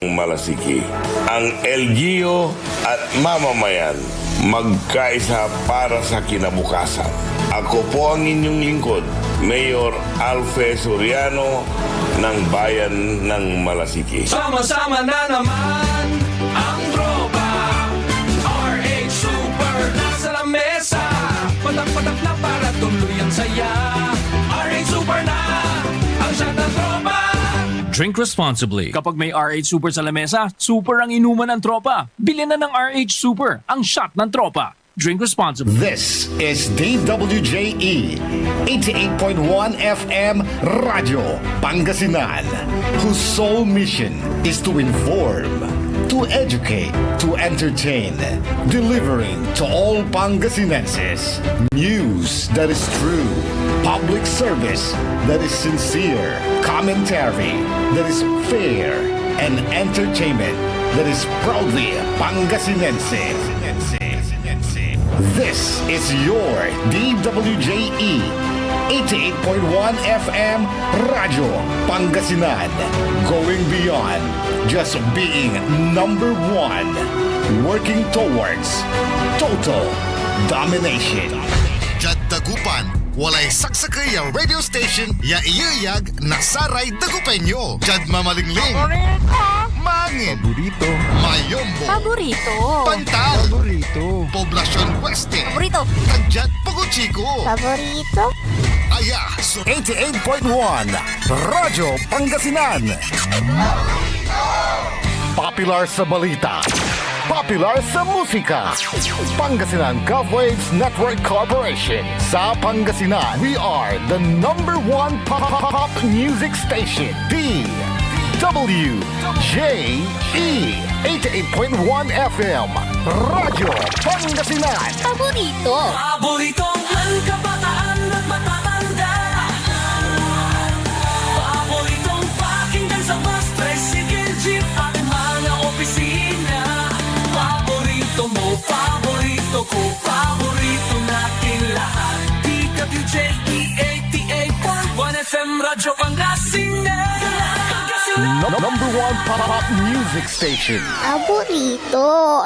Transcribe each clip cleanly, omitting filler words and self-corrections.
Malasiki. Ang LGU at mamamayan magkaisa para sa kinabukasan. Ako po ang inyong lingkod, Mayor Alfe Soriano ng Bayan ng Malasiki. Sama-sama na naman ang tropa RH Super nasa lamesa. Patak-patak na para tuloy ang saya. RH Super na ang shot ng tropa. Drink responsibly. Kapag may RH Super sa lamesa, super ang inuman ng tropa. Bili na ng RH Super, ang shot ng tropa. Drink responsibly. This is DWJE 88.1 FM Radio Pangasinan, whose sole mission is to inform, to educate, to entertain, delivering to all Pangasinenses news that is true, public service that is sincere, commentary that is fair, and entertainment that is proudly Pangasinense. This is your DWJE 88.1 FM Radio Pangasinan, going beyond just being number one, working towards total domination. Jad Dagupan, walay saksakay ya radio station ya iyayag nasaray Dagupenyo. Jad Mamalingling, Mangin, Paborito. Mayombo, Paborito. Pantal, Paborito. Poblasyon Weste, Paborito. Tagyat Puguchiko, Paborito. Aya, 88.1 Radyo Pangasinan. Popular sa balita, popular sa musika. Pangasinan Govwaves Network Corporation. Sa Pangasinan, we are the number one pop music station. DWJE 88.1 FM Radyo Pangasinan. Paborito. Paboritong ang kabataan at matatanda. Paboritong pakinggan sa bus, tricycle, jeep at mga opisina. Paborito mo, paborito ko, paborito natin lahat. DWJE 88.1 FM Radyo Pangasinan. Number one pop music station. Paborito.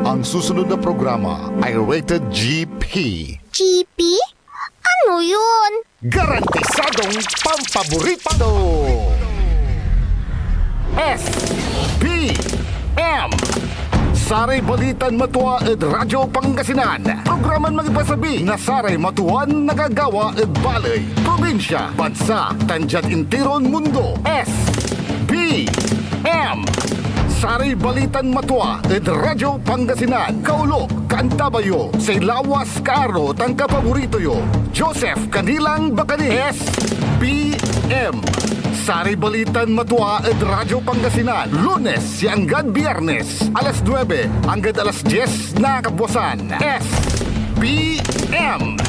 Ang susunod na programa ay rated GP. GP? Ano yun? Garantisadong pampaborito. SPM Saray Balitan Matua ed Radyo Pangasinan. Programan magipasabi na saray matuan nagagawa ed balay, probinsya, bansa, tanjat intiron mundo. SPM Saray Balitan Matua ed Radyo Pangasinan. Kaulo, Kantabayo, say lawas karo tangka paborito yo. Joseph Kanilang Bakani. SPM Saray Balitan Matua ed Radyo Pangasinan. Lunes hanggang Biyernes, alas 9 hanggang alas 10 na kabuwasan. SPM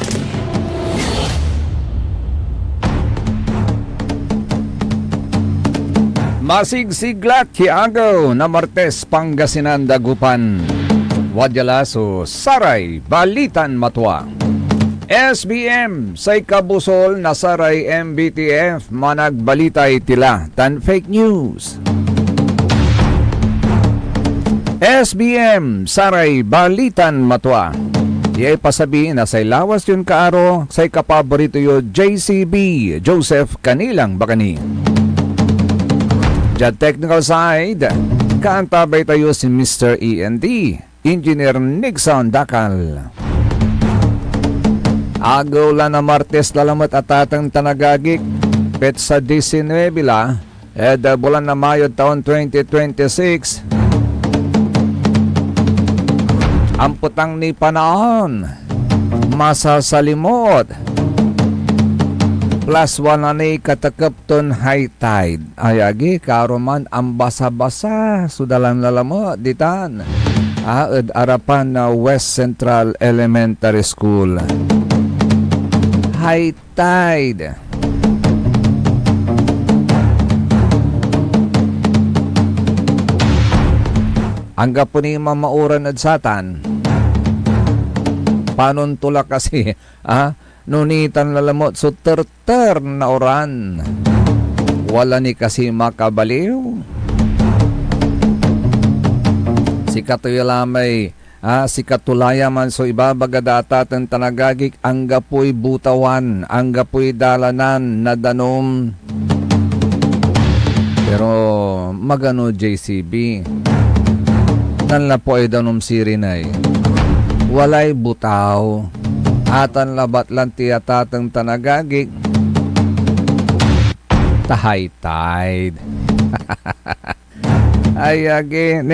Masigsiglat hiagaw na Martes Pangasinan Dagupan. Wadyalaso Saray Balitan Matua. SBM say kabusol na saray MBTF managbalitay tila tan fake news. SBM saray Balitan Matua. Di pasabi na say lawas yun kaaro say kapaborito yo JCB Joseph Kanilang Bakani. Sa technical side, kaantabay tayo si Mr. E&D, Engineer Nixon Dakal. Agaw la na Martes lalamat atatang tanagagik, pet sa 19 la, bulan na Mayo taon 2026. Ang putang ni panahon, masasalimot. Plus 1 na ni katakapton high tide. Ayagi, karoman ang basa-basa. Sudalan lalamo, ditan. Arapan na West Central Elementary School. High tide. Ang gapo ni mamauran at satan. Panon tulak kasi, nunitan lalamot so ter na oran. wala ni kasi makabaliw. Si katuya lamay, si katulaya man so ibabagadata ng tanagagik, ang gapoy butawan, ang gapoy dalanan na danom. Pero magano JCB, nanla po ay danom sirinay, walay butaw, atan labat lang tiyatatang tanagagik, high tide. Ay again,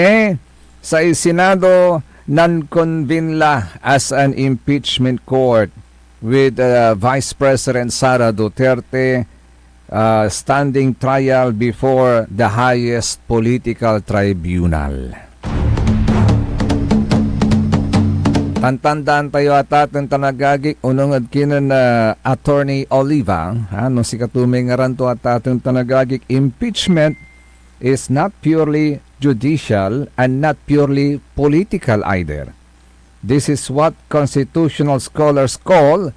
sa Senado, non-convenla as an impeachment court with Vice President Sara Duterte standing trial before the highest political tribunal. Tantandaan tayo atatang tanagagik unong adkinan na Attorney Oliva, nung si katuming ngaranto atatang tanagagik, impeachment is not purely judicial and not purely political either. This is what constitutional scholars call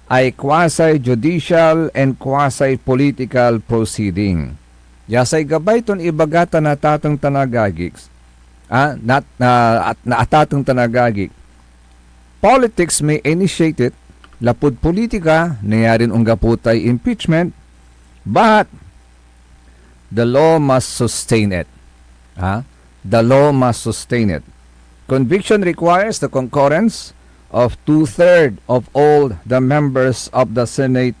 a quasi-judicial and quasi-political proceeding. Yasay gabay ton ibagata na tatang tanagagik, at atatang tanagagik. Politics may initiate it, lapud politika, nayarin unga putay impeachment, but the law must sustain it. The law must sustain it. Conviction requires the concurrence of 2/3 of all the members of the Senate.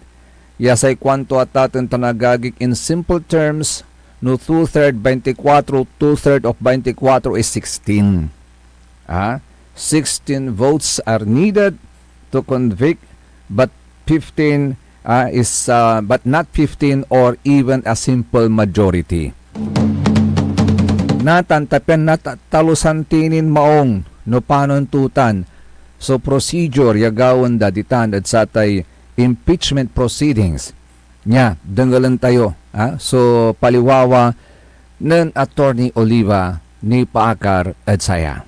Yasay kwanto ataten tanagagik, in simple terms, no 2/3 24, 2/3 of 24 is 16. 16 votes are needed to convict, but 15 but not 15 or even a simple majority. Natantapen na talusantinin maong no panuntutan. So procedure yagawon da ditan at satay impeachment proceedings. Nya, denggalan tayo. So paliwawa ng Attorney Oliva ni Paakar at saya.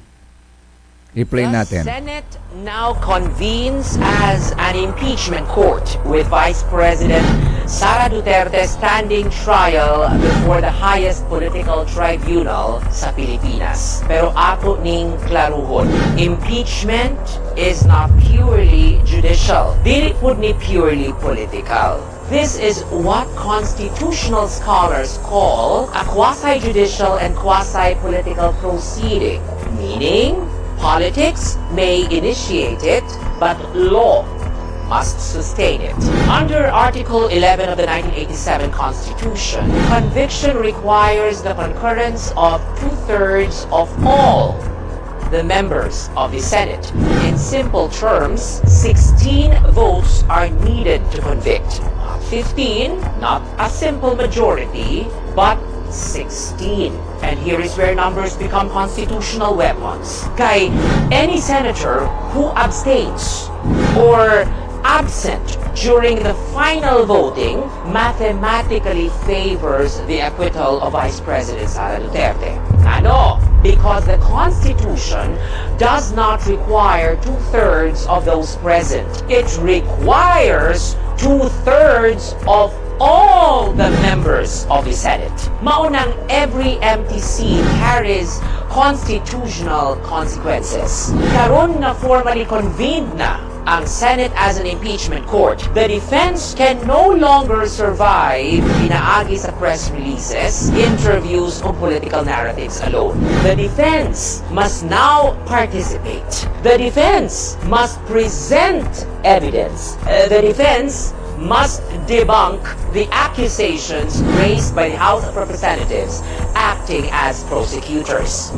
I-play natin. The Senate now convenes as an impeachment court with Vice President Sara Duterte standing trial before the highest political tribunal sa Pilipinas. Pero ato ning klaruhon, impeachment is not purely judicial. Dili pud ni purely political. This is what constitutional scholars call a quasi-judicial and quasi-political proceeding, meaning politics may initiate it, but law must sustain it. Under Article 11 of the 1987 Constitution, conviction requires the concurrence of 2/3 of all the members of the Senate. In simple terms, 16 votes are needed to convict. 15, not a simple majority, but 16. And here is where numbers become constitutional weapons. Kay any senator who abstains or absent during the final voting mathematically favors the acquittal of Vice President Sara Duterte. Ano? Because the Constitution does not require 2/3 of those present. It requires 2/3 of all the members of the Senate. Maunang every empty seat carries constitutional consequences. Karon na formally convened na ang Senate as an impeachment court, the defense can no longer survive inaagi sa press releases, interviews, o political narratives alone. The defense must now participate. The defense must present evidence. The defense must debunk the accusations raised by the House of Representatives acting as prosecutors.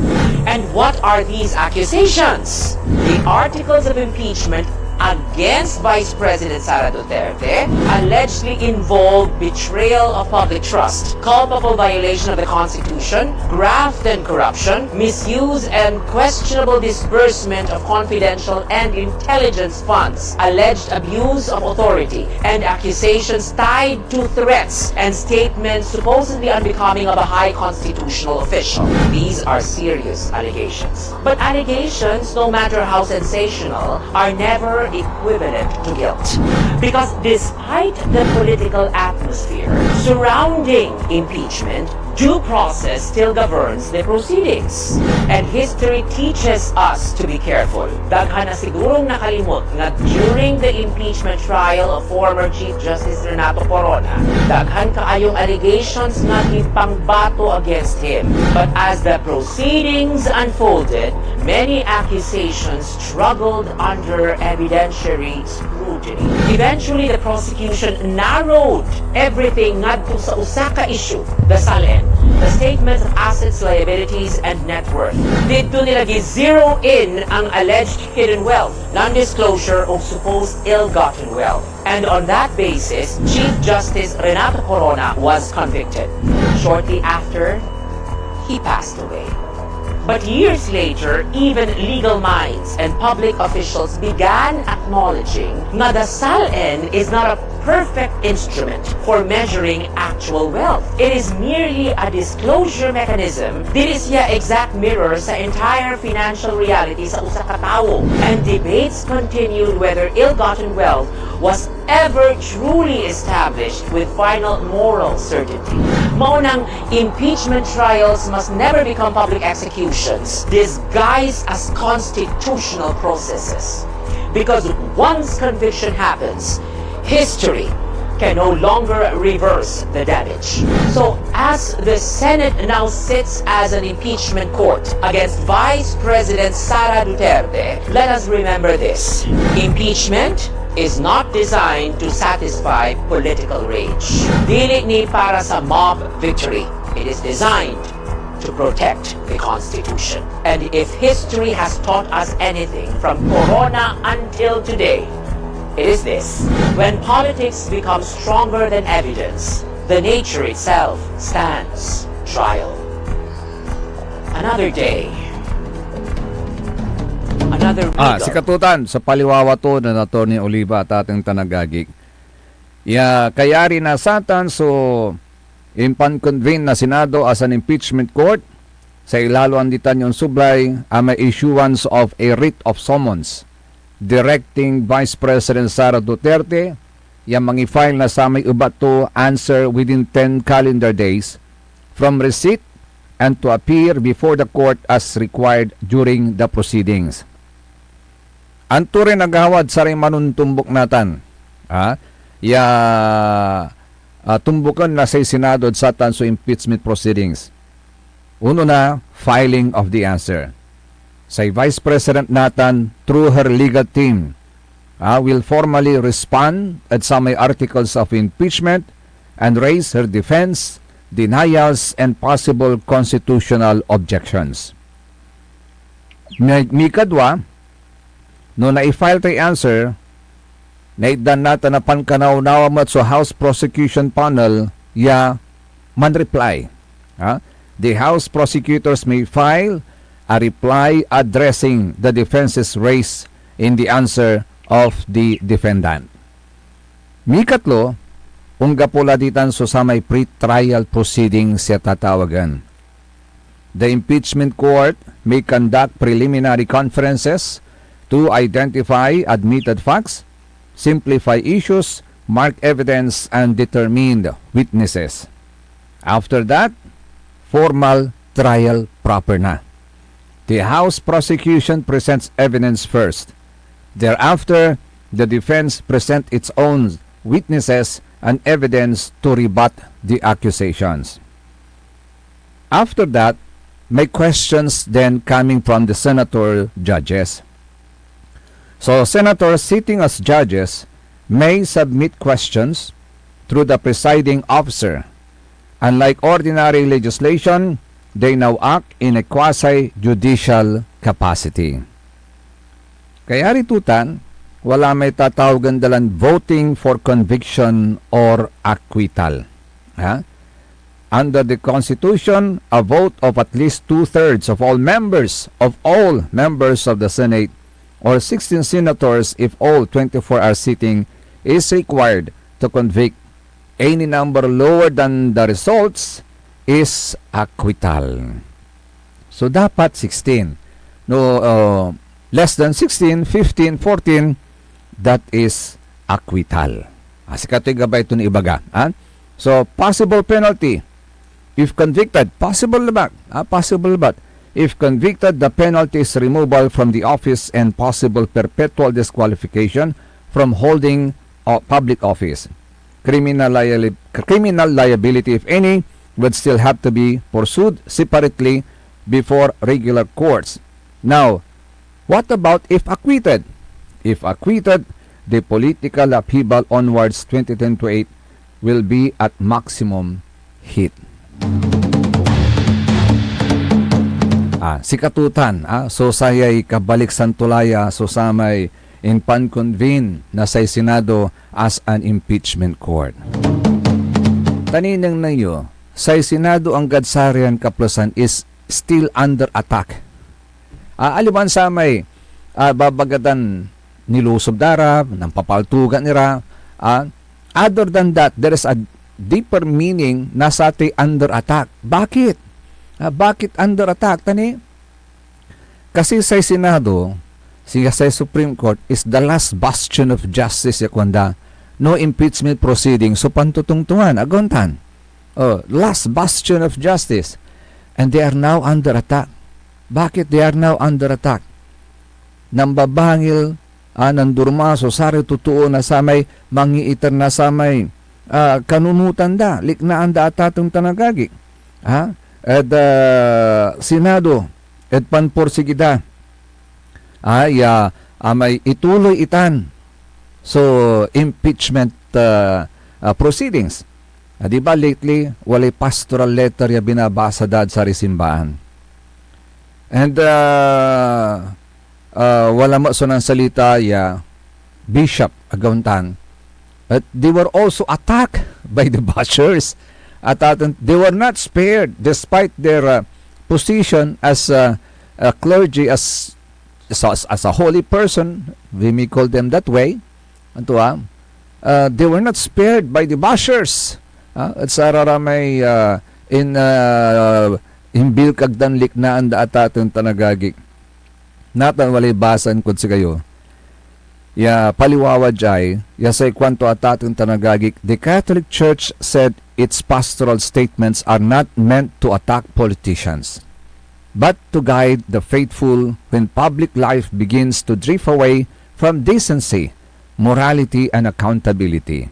And what are these accusations? The articles of impeachment against Vice President Sara Duterte allegedly involve betrayal of public trust, culpable violation of the Constitution, graft and corruption, misuse and questionable disbursement of confidential and intelligence funds, alleged abuse of authority, and accusations tied to threats and statements supposedly unbecoming of a high constitutional official. These are serious allegations. But allegations, no matter how sensational, are never or equivalent to guilt. Because despite the political atmosphere surrounding impeachment, due process still governs the proceedings. And history teaches us to be careful. Daghan na sigurong nakalimot nga during the impeachment trial of former Chief Justice Renato Corona, daghan kaayong allegations nga gipangbato against him. But as the proceedings unfolded, many accusations struggled under evidentiary scrutiny. Eventually, the prosecution narrowed everything ngadto sa usa ka issue, the SALN, the statements of assets, liabilities, and net worth. Dito nila gi-zero in ang alleged hidden wealth, non-disclosure of supposed ill-gotten wealth. And on that basis, Chief Justice Renato Corona was convicted. Shortly after, he passed away. But years later, even legal minds and public officials began acknowledging that the SALN is not a perfect instrument for measuring actual wealth. It is merely a disclosure mechanism. Dili siya exact mirror sa entire financial reality sa usa ka tawo. And debates continued whether ill-gotten wealth was ever truly established with final moral certainty. Maunang impeachment trials must never become public executions disguised as constitutional processes. Because once conviction happens, history can no longer reverse the damage. So, as the Senate now sits as an impeachment court against Vice President Sara Duterte, let us remember this. Impeachment is not designed to satisfy political rage. Dili ni para sa mob victory. It is designed to protect the Constitution. And if history has taught us anything from Corona until today, it is this: when politics becomes stronger than evidence, the nature itself stands trial. Another day. Another legal. Si Katutan, sa paliwawa to na Atty. Oliva at ating tanagagik. Kayari na satan so impan-convene na Senado as an impeachment court sa ilalo anditan yung sublay may issuance of a writ of summons directing Vice President Sara Duterte yung mangi-file na sa may ubat to answer within 10 calendar days from receipt and to appear before the court as required during the proceedings. Anto rin nagawad sa rin manuntumbok natan. Tumbukan na sa Senado at satan so impeachment proceedings. Uno na, filing of the answer. Sa Vice President natan through her legal team will formally respond at sa may articles of impeachment and raise her defense, denials, and possible constitutional objections. Mikadwa, no na-file tayo answer, naiddan natin na pankanaw-nawa mo sa House Prosecution Panel, man-reply. The House prosecutors may file a reply addressing the defenses raised in the answer of the defendant. Mikatlo, ungga pula ditan so sa may pre-trial proceedings siya tatawagan. The impeachment court may conduct preliminary conferences to identify admitted facts, simplify issues, mark evidence, and determine witnesses. After that, formal trial proper na. The House prosecution presents evidence first. Thereafter, the defense present its own witnesses and evidence to rebut the accusations. After that, may questions then coming from the senator judges. So, senators sitting as judges may submit questions through the presiding officer. Unlike ordinary legislation, they now act in a quasi-judicial capacity. Kaya ritutan, wala may tatawagan dalan voting for conviction or acquittal. Under the Constitution, a vote of at least 2/3 of all members of the Senate or 16 senators if all 24 are sitting is required to convict. Any number lower than the results is acquittal. So dapat 16. Less than 16, 15, 14, that is acquittal. Sikato'y gabay ito ni ibaga. So, possible penalty. If convicted, possible ba? Possible ba? If convicted, the penalty is removal from the office and possible perpetual disqualification from holding public office. Criminal liability, if any, would still have to be pursued separately before regular courts. Now, what about if acquitted? If acquitted, the political upheaval onwards 2010 to 8 will be at maximum heat. Sikatutan, so sayay kabalik santulaya so samay in pan-convene na say Senado as an impeachment court. Taninang na iyo, say Senado ang gadsarian kaplusan is still under attack. Aliman samay babagadan nilusob darab, ng papaltugan nila. Other than that, there is a deeper meaning na sa atin under attack. Bakit? Bakit under attack? Tani? Kasi sa Senado, siya sa Supreme Court is the last bastion of justice yakwanda. No impeachment proceeding. So pantutungtungan, agontan. Last bastion of justice. And they are now under attack. Bakit they are now under attack? Nambabangil, nandurmaso, sari totoo na samay, mangiiter na samay, kanunutan da, liknaan da atatong tanagagi. At Senado, at panporsigida, may ituloy itan. So, impeachment proceedings. Di ba lately, walay pastoral letter ya binabasa dad sa simbahan. And wala maso ng salita ya bishop agauntan. But they were also attacked by the bashers. At they were not spared despite their position as a clergy, as a holy person, we may call them that way. They were not spared by the bashers. At sararamay imbil kagdan liknaan da atatong tanagagik. Natan walay basan kung si kayo. Ya paliwawa jay, ya say kwanto atatong tanagagik, the Catholic Church said its pastoral statements are not meant to attack politicians, but to guide the faithful when public life begins to drift away from decency, morality, and accountability.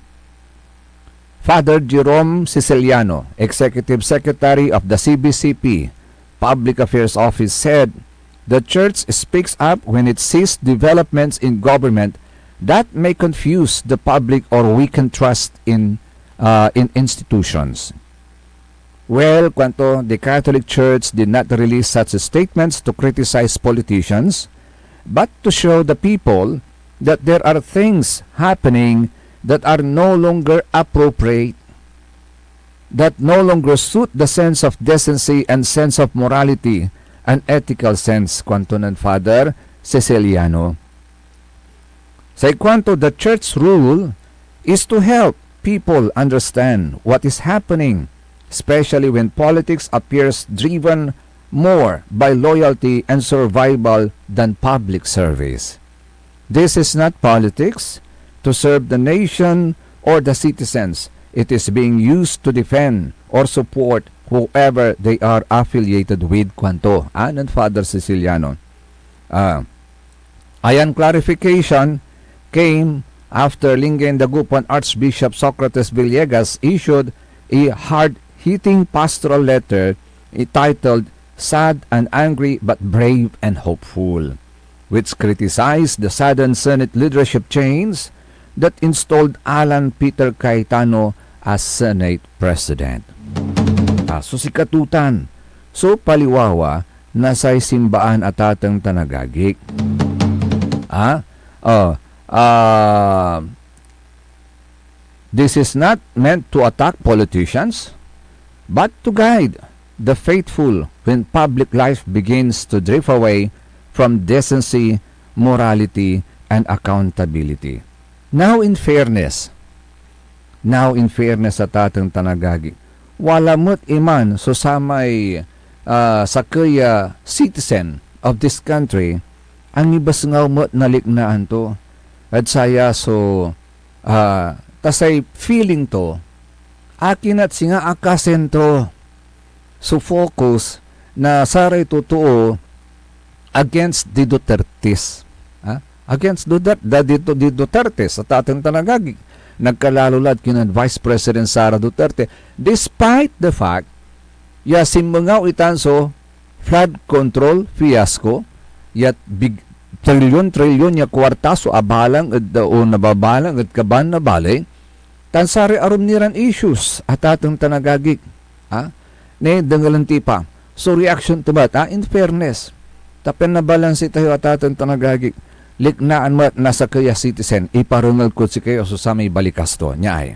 Father Jerome Siciliano, Executive Secretary of the CBCP Public Affairs Office, said, "The Church speaks up when it sees developments in government that may confuse the public or weaken trust in institutions." Well, kwanto, the Catholic Church did not release such statements to criticize politicians, but to show the people that there are things happening that are no longer appropriate, that no longer suit the sense of decency and sense of morality and ethical sense, kwanto ng Father Siciliano. Sa kwanto, the Church's rule is to help people understand what is happening, especially when politics appears driven more by loyalty and survival than public service. This is not politics to serve the nation or the citizens. It is being used to defend or support whoever they are affiliated with, kwanto ng Father Siciliano. Ayan clarification came after Linggen Dagupan Archbishop Socrates Villegas issued a hard-hitting pastoral letter entitled "Sad and Angry but Brave and Hopeful," which criticized the sudden Senate leadership change that installed Alan Peter Cayetano as Senate President. So sikatutan, so paliwawa na sa simbaan atatang tanagagik. This is not meant to attack politicians, but to guide the faithful when public life begins to drift away from decency, morality, and accountability. Now in fairness sa tatang tanagagi, wala mo't iman so samay sa kaya citizen of this country ang ibas ngaw mo't naliknaan to. at saya so tasay feeling to akin at singa akasento so focus na saray totoo against the Dutertes. Against the Dutertes at ating tanagagi. Nagkalalulad kinan Vice President Sara Duterte despite the fact simmangaw itanso flood control fiasco yat big trilyon ya kwartaso abalang o nababalang at kaban na balay tansari arum niran issues at atong tanagagik ne dangalanti pa so reaction to bat in fairness tapen na balansi tayo at atong tanagagik liknaan mo at nasa kaya citizen iparungal ko si kayo so sa may balikas to niya ay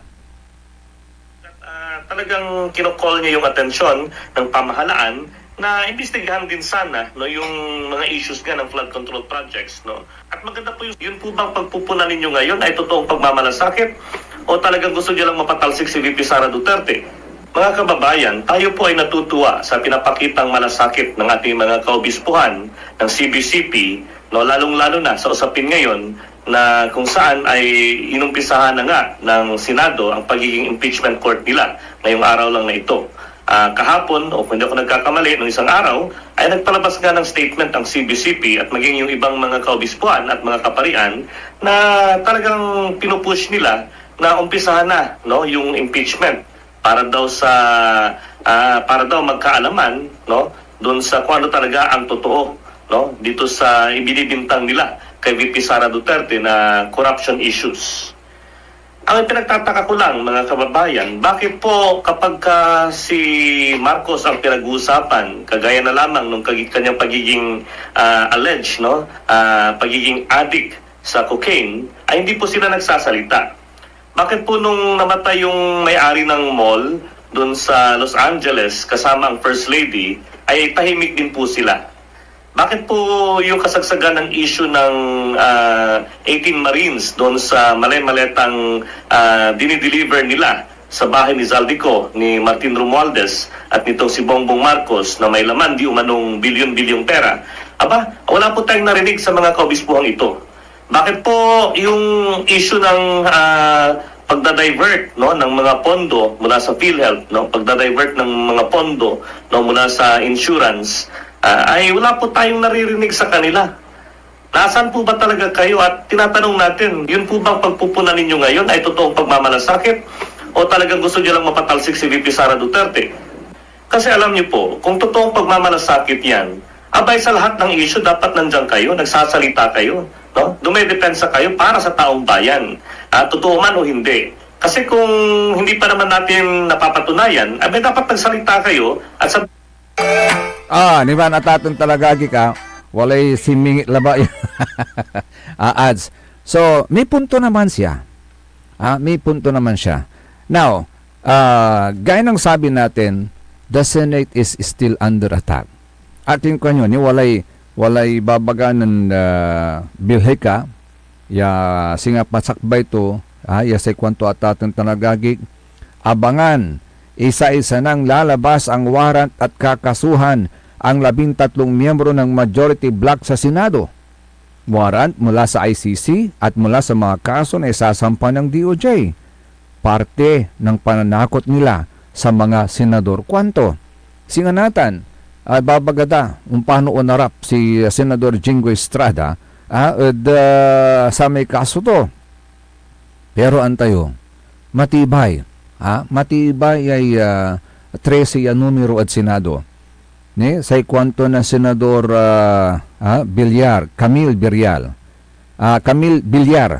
talagang kinokall niya yung atensyon ng pamahalaan na imbestigahan din sana yung mga issues nga ng flood control projects. At maganda po yun po bang pagpupunan ninyo ngayon ay totoong pagmamalasakit o talagang gusto niyo lang mapatalsik si VP Sara Duterte? Mga kababayan, tayo po ay natutuwa sa pinapakitang malasakit ng ating mga kaobispuhan ng CBCP, lalong-lalo na sa usapin ngayon na kung saan ay inumpisahan na nga ng Senado ang pagiging impeachment court nila ngayong araw lang na ito. Kahapon, o kung hindi ako nagkakamali, noong isang araw, ay nagpalabas nga ng statement ang CBCP at maging yung ibang mga kaobispuan at mga kaparian na talagang pinupush nila na umpisahan na yung impeachment para daw magkaalaman doon sa kung ano talaga ang totoo dito sa ibinibintang nila kay VP Sara Duterte na corruption issues. Ang pinagtataka ko lang, mga kababayan, bakit po kapag si Marcos ang pinag-uusapan, kagaya na lamang nung kanyang pagiging alleged, pagiging addict sa cocaine, ay hindi po sila nagsasalita? Bakit po nung namatay yung may-ari ng mall doon sa Los Angeles kasama ang First Lady, ay tahimik din po sila? Bakit po yung kasagsagan ng issue ng 18 Marines doon sa mali-maletang dinideliver nila sa bahay ni Zaldico, ni Martin Romualdez at nitong si Bongbong Marcos na may laman di umanong bilyon-bilyong pera? Aba, wala po tayong narinig sa mga kaobispuhang ito. Bakit po yung issue ng pagdadivert ng mga pondo mula sa PhilHealth, pagdadivert ng mga pondo mula sa insurance, ay wala po tayong naririnig sa kanila? Nasaan po ba talaga kayo? At tinatanong natin, yun po bang pagpupunan ninyo ngayon ay totoong pagmamalasakit o talagang gusto niyo lang mapatalsik si VP Sara Duterte? Kasi alam niyo po, kung totoong pagmamalasakit yan, abay sa lahat ng issue dapat nandiyan kayo, nagsasalita kayo, dumedepensa kayo para sa taong bayan. Totoo man o hindi. Kasi kung hindi pa naman natin napapatunayan, abay dapat nagsalita kayo at sa ni ba natatong talaga ka walay simingit laba ads. So, may punto naman siya. May punto naman siya. Now, gaya ng sabi natin, the Senate is still under attack. Ating kanyo, ni walay babaganan bilhika, ya singa pasakbay to, ya say kwanto atatong tanagagig, abangan, isa-isa nang lalabas ang warrant at kakasuhan ang 13 miyembro ng majority block sa Senado. Warrant mula sa ICC at mula sa mga kaso na isasampa ng DOJ. Parte ng pananakot nila sa mga senador. Kwanto? Singanatan, babagada paano onarap si Senador Jingo Estrada sa may kaso to. Pero antayo, matibay. Matibay ay 13 yan numero at Senado. Sa kwanto na Senador Camille Villar.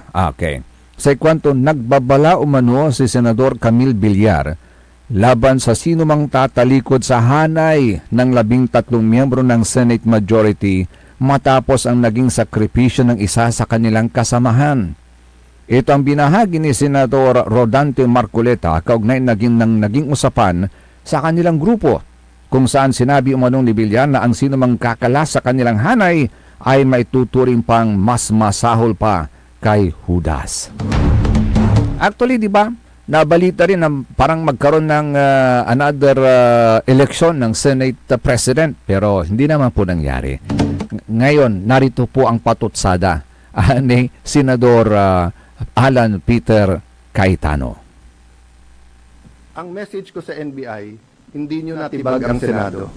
Okay. Sa kwanto nagbabala umano si Senador Camille Villar laban sa sino mang tatalikod sa hanay ng 13 miyembro ng Senate Majority matapos ang naging sakripisyo ng isa sa kanilang kasamahan. Ito ang binahagi ni Senador Rodante Marcoleta kaugnay naging usapan sa kanilang grupo, kung saan sinabi umanong ni Villar na ang sino mang kakalas sa kanilang hanay ay maituturing pang mas masahol pa kay Judas. Actually, di ba, nabalita rin na parang magkaroon ng another election ng Senate President, pero hindi naman po nangyari. Ngayon, narito po ang patutsada. ni Senador Alan Peter Cayetano. Ang message ko sa NBI, hindi nyo natibag ang Senado.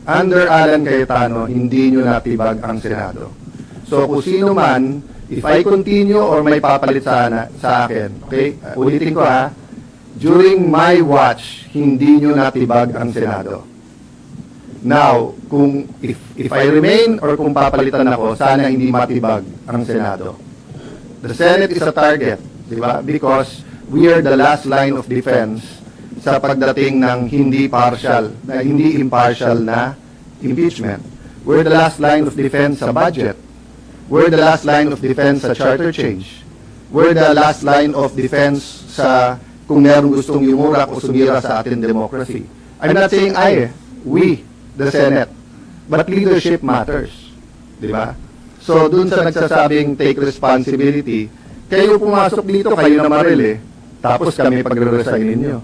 Under Alan Cayetano, hindi nyo natibag ang Senado. So kung sino man, if I continue or may papalit sa akin, okay, ulitin ko ha, during my watch, hindi nyo natibag ang Senado. Now, kung if I remain or kung papalitan ako, sana hindi matibag ang Senado. The Senate is a target, di ba? Because we are the last line of defense sa pagdating ng hindi impartial na impeachment. We're the last line of defense sa budget. We're the last line of defense sa charter change. We're the last line of defense sa kung merong gustong yumurak o sumira sa ating democracy. I'm not saying we, the Senate. But leadership matters. Di ba? So, dun sa nagsasabing take responsibility, kayo pumasok dito, kayo na maril tapos kami pagre-resign ninyo.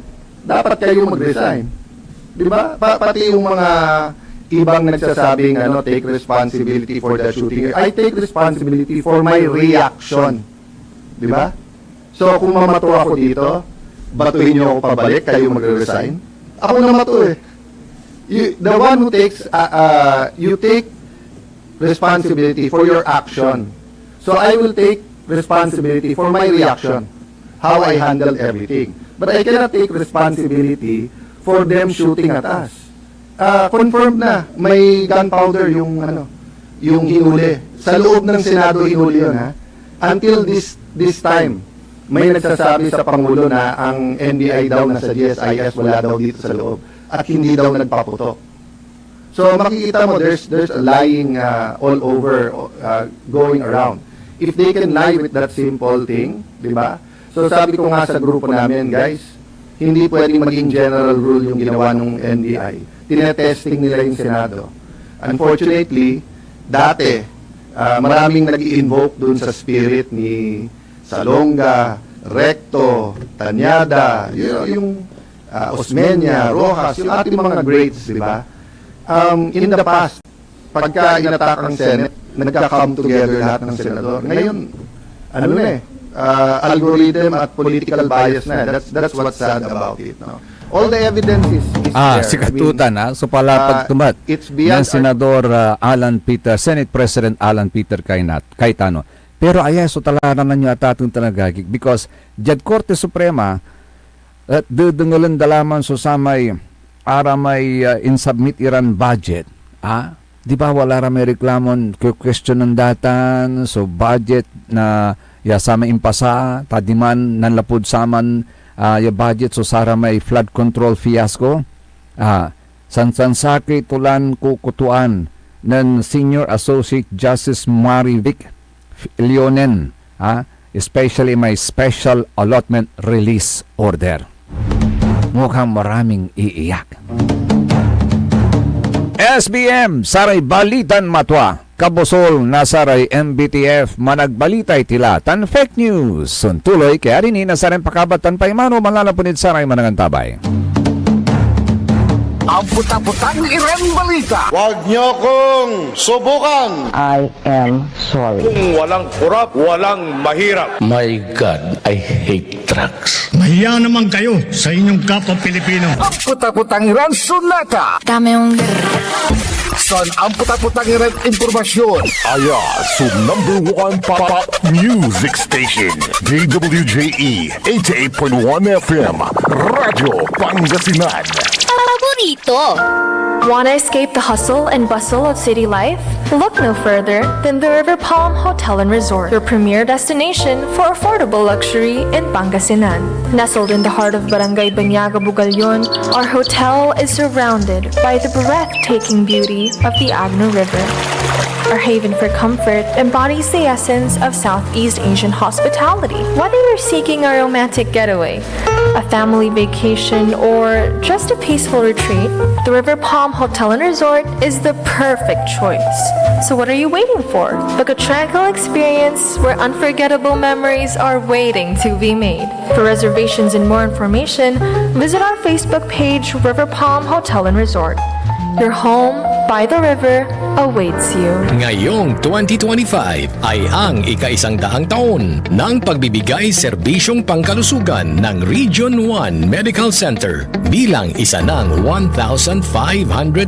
Dapat kayo mag-resign. Di ba? Pati yung mga ibang nagsasabing take responsibility for the shooting. I take responsibility for my reaction. Di ba? So, kung mamato ako dito, batuhin nyo ako pabalik, kayo magre-resign. Ako na mato the one who takes, you take responsibility for your action. So I will take responsibility for my reaction, how I handle everything. But I cannot take responsibility for them shooting at us. Confirmed na, may gunpowder yung hinuli. Sa loob ng Senado hinuli yun, ha? Until this time, may nagsasabi sa Pangulo na ang NBI daw na sa GSIS wala daw dito sa loob at hindi daw nagpaputok. So makikita mo there's a lying all over going around. If they can lie with that simple thing, di ba? So sabi ko nga sa grupo namin, guys, hindi pwedeng maging general rule yung ginawa ng NBI. Tinetesting nila yung Senado. Unfortunately, dati maraming nag-invoke dun sa spirit ni Salonga, Recto, Tanyada, yung Osmeña, Rojas, yung ating mga greats, di ba? In the past, pagka inatak ang Senate, nagka-come together lahat ng senador. Ngayon, algorithm at political bias na. That's what's sad about it. No? All the evidence is there. Si Katutan, So palapag tumat it's ng beyond Senador Senate President Alan Peter Cayetano. Pero so talaran na nyo atatong talagagig because Jad Korte Suprema at dudungulan dalaman so samay aramay insubmit iran budget. Di ba wala ramay reklamon question ng datan so budget na sama impasa tadiman nanlapod saman budget so sara may flood control fiasco. Sansansaki tulan kukutuan ng Senior Associate Justice Marivic Leonen, especially may special allotment release order. Mukhang maraming iiyak. SBM, saray balitan matwa. Kabusol na saray MBTF managbalitay tila tan fake news. Suntuloy kaya rin nasaray pakabatan paimano malalapunid saray manangantabay. Ang puta-putang irang balita. Huwag niyo kong subukan. I am sorry. Kung walang kurap, walang mahirap. My God, I hate drugs. Mahiya naman kayo sa inyong kapwa Pilipino. Ang puta-putang irang sunata. Dami yung Son ang puta-putang irang impormasyon. Aya sa #1 pop music station. DWJE 88.1 FM. Radyo Pangasinan. paborito. Want to escape the hustle and bustle of city life? Look no further than the River Palm Hotel and Resort, your premier destination for affordable luxury in Pangasinan. Nestled in the heart of Barangay Banyaga, Bugalyon, our hotel is surrounded by the breathtaking beauty of the Agno River. Our haven for comfort embodies the essence of Southeast Asian hospitality. Whether you're seeking a romantic getaway, a family vacation, or just a peaceful retreat, the River Palm Hotel and Resort is the perfect choice. So what are you waiting for? Book a tranquil experience where unforgettable memories are waiting to be made. For reservations and more information, visit our Facebook page, River Palm Hotel and Resort. Your home by the river awaits you. Ngayong 2025 ay ang ika-100 taon ng pagbibigay serbisyong pangkalusugan ng Region 1 Medical Center bilang isa ng 1,500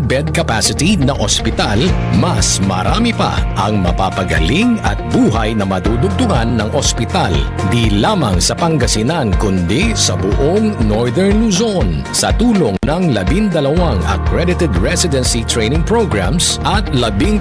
bed capacity na ospital. Mas marami pa ang mapapagaling at buhay na madudugtungan ng ospital di lamang sa Pangasinan kundi sa buong Northern Luzon sa tulong ng 12 accredited residency training programs at 13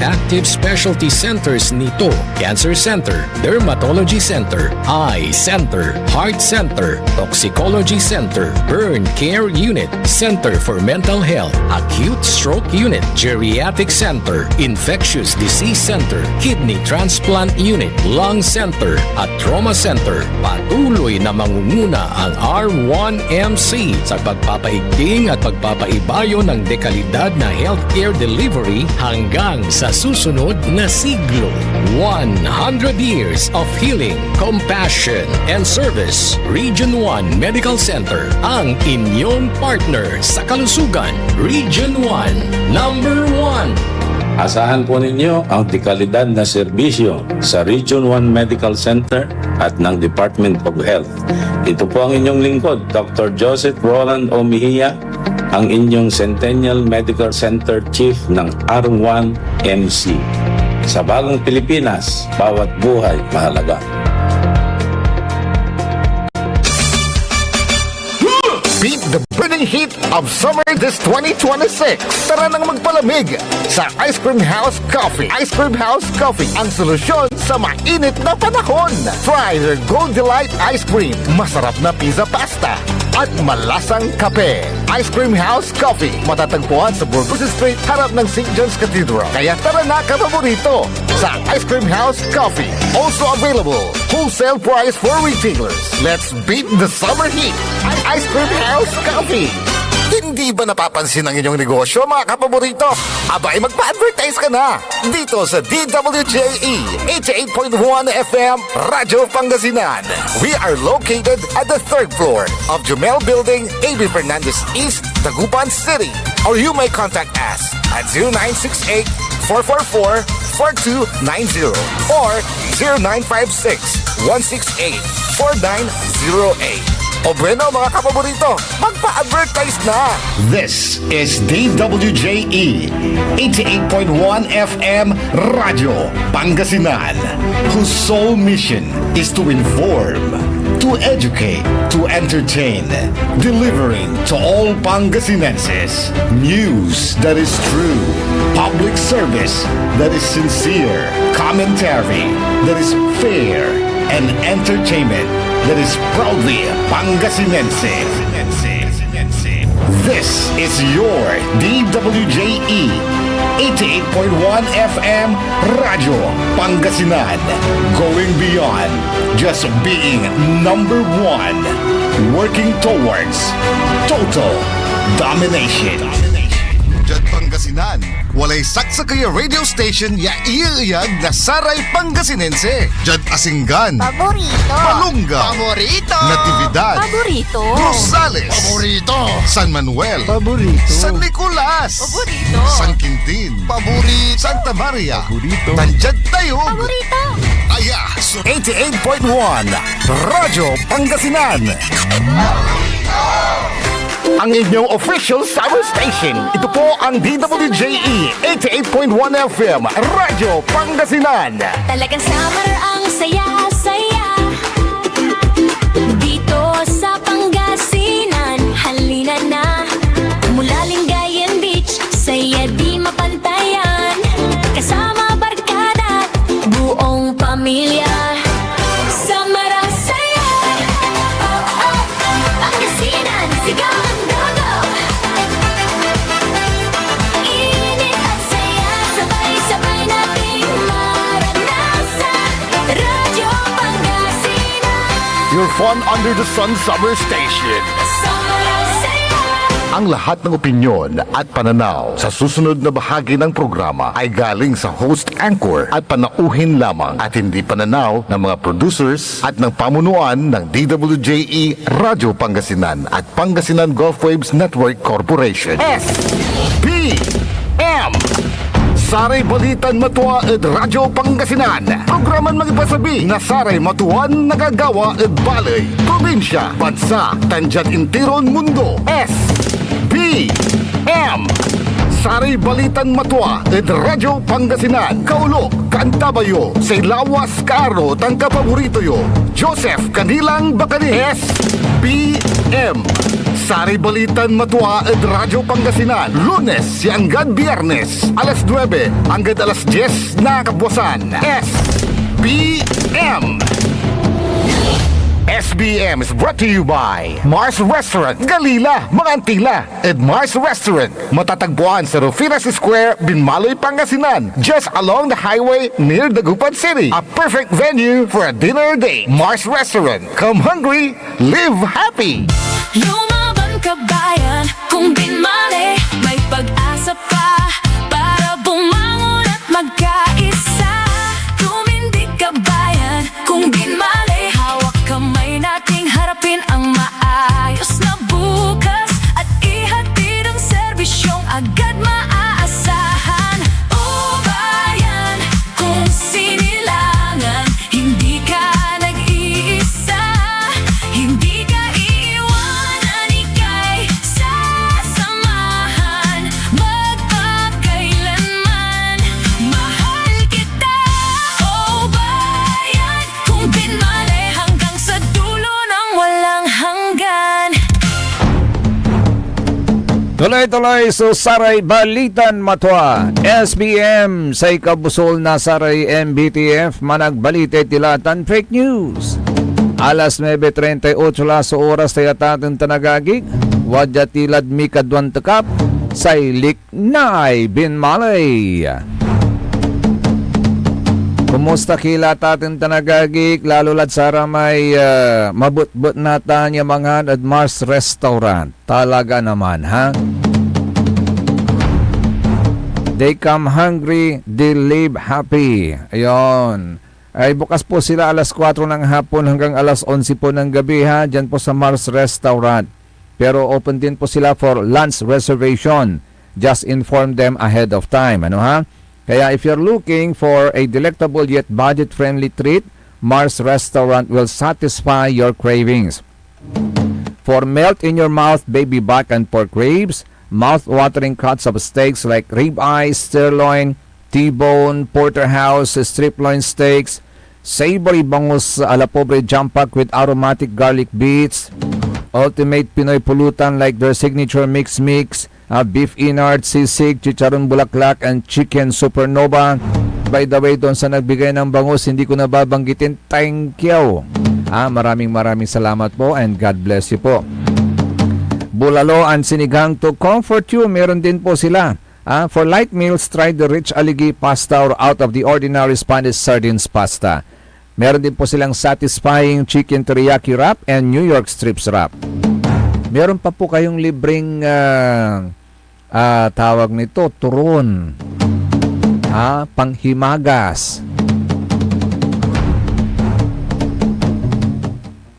active specialty centers nito: Cancer Center, Dermatology Center, Eye Center, Heart Center, Toxicology Center, Burn Care Unit, Center for Mental Health, Acute Stroke Unit, Geriatric Center, Infectious Disease Center, Kidney Transplant Unit, Lung Center at Trauma Center. Patuloy na mangunguna ang R1MC sa pagpapaigting at pagpapaibayo ng dekalidad na healthcare delivery hanggang sa susunod na siglo. 100 years of healing, compassion, and service. Region 1 Medical Center, ang inyong partner sa kalusugan. Region 1, number 1. Asahan po ninyo ang dekalidad na serbisyo sa Region 1 Medical Center at ng Department of Health. Ito po ang inyong lingkod, Dr. Joseph Roland O. Mejia, ang inyong Centennial Medical Center Chief ng R1MC. Sa bagong Pilipinas, bawat buhay mahalaga. Beat the burning heat of summer this 2026. Tara nang magpalamig sa Ice Cream House Coffee. Ice Cream House Coffee, ang solusyon sa mainit na panahon. Try their Gold Delight Ice Cream, masarap na pizza pasta, at malasang kape. Ice Cream House Coffee, matatagpuan sa Burgos Street, harap ng St. John's Cathedral. Kaya tara na kapaborito sa Ice Cream House Coffee. Also available, wholesale price for retailers. Let's beat the summer heat. Ice Cream House Coffee. Hindi ba napapansin ang inyong negosyo, mga kapaborito? Abay, magpa-advertise ka na dito sa DWJE 88.1 FM Radyo Pangasinan. We are located at the 3rd floor of Jumel Building, A.B. Fernandez East, Dagupan City. Or you may contact us at 0968-444-4290 or 0956-168-4908. O bueno, mga kapaborito, magpa-advertise na! This is DWJE 88.1 FM Radio Pangasinan, whose sole mission is to inform, to educate, to entertain, delivering to all Pangasinenses news that is true, public service that is sincere, commentary that is fair, and entertainment that is proudly Pangasinense. This is your DWJE 88.1 FM Radio Pangasinan, going beyond just being number one, working towards total domination. Jad Pangasinan, walay saksakaya radio station ya iiyag na saray Pangasinense. Jad Asinggan, Paborito. Malunga, Paborito. Natividad, Paborito. Rosales, Paborito. San Manuel, Paborito, San Nicolas, Paborito. San Quintin, Paborito, Santa Maria, Paborito, Tanjad Tayog, Paborito. Aya, 88.1 Radyo Pangasinan. Ang inyong official summer station. Ito po ang DWJE 88.1 FM Radyo Pangasinan. Talagang summer ang saya-saya dito sa Pangasinan. Halina na mula Lingayen Beach, saya di mapantayan. Kasama barkada, buong pamilya. Summer ang saya. Oh, oh, oh. Pangasinan, sigaw ang gogo. Init at saya, sabay-sabay nating maranasan. Radyo Pangasinan. Your fun under the sun summer station. Summer ang saya. Ang lahat ng opinyon at pananaw sa susunod na bahagi ng programa ay galing sa host anchor at panauhin lamang at hindi pananaw ng mga producers at ng pamunuan ng DWJE Radio Pangasinan at Pangasinan Gulf Waves Network Corporation. S P M Saray Balitan Matwa ed Radyo Pangasinan. Programan magipasabi na saray matuan nagagawa ed balay. Probinsya, bansa, tanjat intiron mundo. SBM. Saray Balitan Matwa ed Radyo Pangasinan. Kaulok, Kantabayo, say lawas karo tangka paborito yo. Joseph Kanilang Bakani SBM. Saray Balitan Matwa ed Radyo Pangasinan. Lunes hanggang Biyernes, alas 9 hanggang alas 10 na kabuwasan. SBM. SBM is brought to you by Mars Restaurant, Galila, Mangantila, and Mars Restaurant. Matatagpuan sa Rufinas Square, Binmaloy, Pangasinan, just along the highway near Dagupan City. A perfect venue for a dinner date. Mars Restaurant. Come hungry, live happy. Lumaban ka bayan, kung binmali, may pag-asa pa para bumangon at magkaisa. Tumindig ka bayan, kung binmali, hawak kamay nating harapin ang maayos na bukas at ihatid ang serbisyong agad maaasahan. O bayan, kung sinilangan, hindi ka nag-iisa, hindi ka iiwanan, ika'y sasamahan magpakailanman. Mahal kita, o bayan, kung binmali hanggang sa dulo ng walang hanggan. Tuloy-tuloy sa Saray Balitan Matwa. SBM sa ikabusol na Saray MBTF managbalite tilatan fake news. Alas 9:38 sa oras tayo tatang tanagagig. Wadya tilad mi kadwan tekap sa ilik naay binmalay. Kumusta kila tatin tanagagig, lalo lad sara may mabut-but nata niya mga at Mars Restaurant. Talaga naman, ha? They come hungry, they live happy. Ayun. Ay bukas po sila alas 4 ng hapon hanggang alas 11 po ng gabi, ha? Diyan po sa Mars Restaurant. Pero open din po sila for lunch reservation. Just inform them ahead of time. Ano, ha? Kaya if you're looking for a delectable yet budget-friendly treat, Mars Restaurant will satisfy your cravings. For melt-in-your-mouth baby back and pork ribs, mouth-watering cuts of steaks like ribeye, sirloin, T-bone, porterhouse, strip loin steaks, savory bangus a la pobre jam pack with aromatic garlic beets, ultimate Pinoy pulutan like their signature mix, beef inard, sisig, chicharon bulaklak, and chicken supernova. By the way, doon sa nagbigay ng bangus, hindi ko na babanggitin, thank you. Maraming salamat po and God bless you po. Bulalo and sinigang to comfort you, meron din po sila. For light meals, try the rich aligi pasta or out of the ordinary Spanish sardines pasta. Meron din po silang satisfying chicken teriyaki wrap and New York strips wrap. Meron pa po kayong libreng tawag nito, turon. Panghimagas.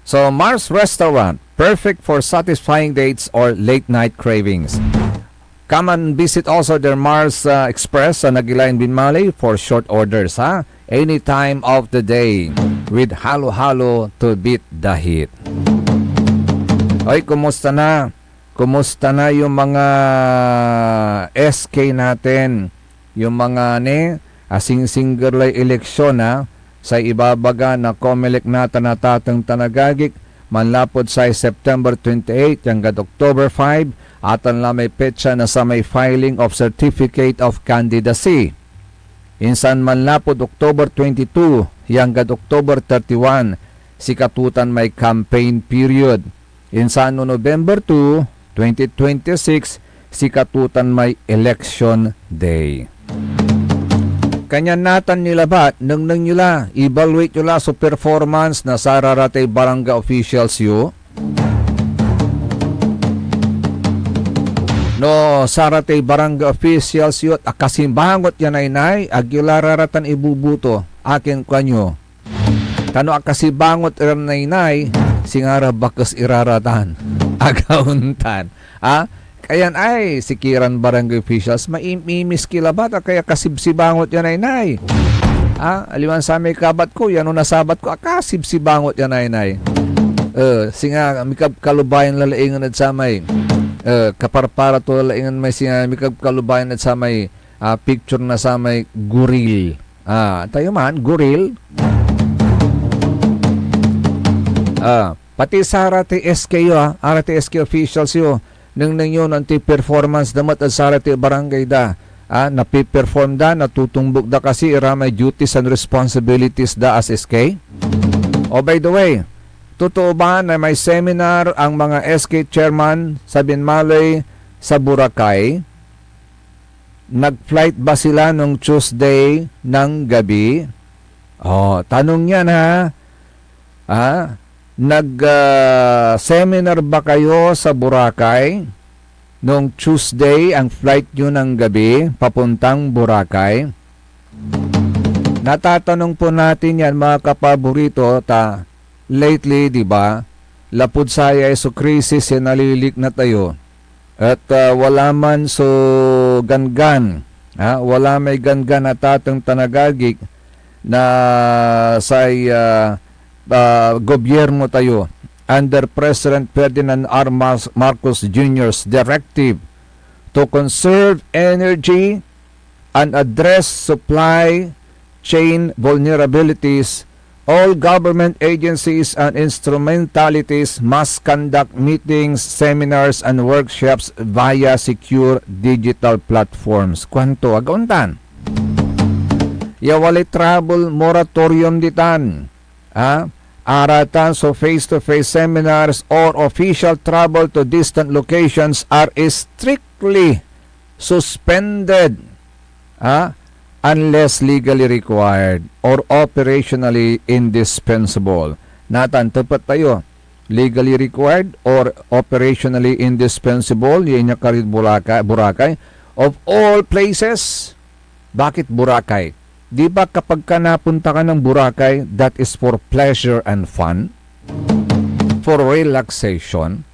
So, Mars Restaurant, perfect for satisfying dates or late-night cravings. Come and visit also their Mars Express sa Nagilayan Binmalay for short orders, ha? Any time of the day with halo-halo to beat the heat. Oy, kumusta na? Kumusta na yung mga SK natin? Yung mga asing-singgerlay eleksyon, ha? Sa ibabaga na COMELEC nata natatang tanagagik manlapod sa September 28 hanggang October 5 atan la may petsa na sa may filing of Certificate of Candidacy. Insan manlapod October 22 hanggang October 31 sikatutan may campaign period. Insan no November 2 2026 sikatutan may election day. Kanyan natan nila ba, nang nila, evaluate nila sa performance na sararatay barangay officials yu. No, saratay barangay officials yu, akasimbangot yan ay agilararatan ibubuto, akin kanyo. Kano akasibangot nay singara bakas iraratan, agauntan. ayan ay sikiran barangay officials maimimis kilabat kaya kasibsibangot yan ay nay. Aliwan sa may kabat ko yan nasabat ko kasibsibangot yan ay nay. Singa mikab kalubayan lalaingan at sa may kaparpara to lalaingan may singa mikab kalubayan at sa may picture na sa may goril. Tayo man goril. Pati sa arati SKO, arati SKO officials yo, nang yun anti-performance damat at sa arati barangay da, napiperform da, natutumbok da kasi iramay duties and responsibilities da as SK. By the way, totoo ba na may seminar ang mga SK chairman sa Binmalay sa Boracay? Nag-flight ba sila nung Tuesday ng gabi? Tanong yan ha. Nag-seminar ba kayo sa Boracay noong Tuesday ang flight nyo ng gabi papuntang Boracay? Natatanong po natin yan mga kapaborito lately, di ba? Lapud saya so crisis yan nalilik na tayo at wala man so gangan wala may gangan at atong tanagagik na say gobyerno tayo under President Ferdinand R. Marcos Jr.'s directive to conserve energy and address supply chain vulnerabilities. All government agencies and instrumentalities must conduct meetings, seminars, and workshops via secure digital platforms. Kwanto aguntan? Yawali travel moratorium ditan. Aratan so face-to-face seminars or official travel to distant locations are strictly suspended unless legally required or operationally indispensable. Natan, tapat tayo. Legally required or operationally indispensable. Yan yung karit Boracay. Of all places, bakit Boracay? Di ba kapag ka napunta ka ng Boracay, that is for pleasure and fun? For relaxation?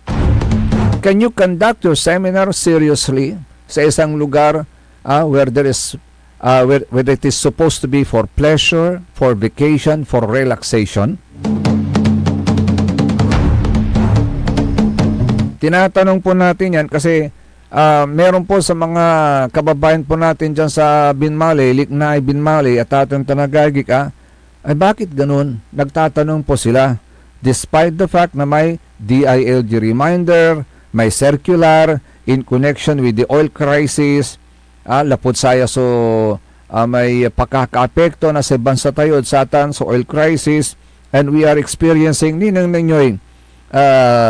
Can you conduct your seminar seriously sa isang lugar where there is where it is supposed to be for pleasure, for vacation, for relaxation? Tinatanong po natin yan kasi meron po sa mga kababayan po natin dyan sa Binmalay, Liknay, Binmalay at atong tanagagik ay bakit ganun? Nagtatanong po sila despite the fact na may DILG reminder, may circular in connection with the oil crisis, lapod saya so may pakakaapekto na sa bansa tayo at satan sa oil crisis and we are experiencing ninang ninyoy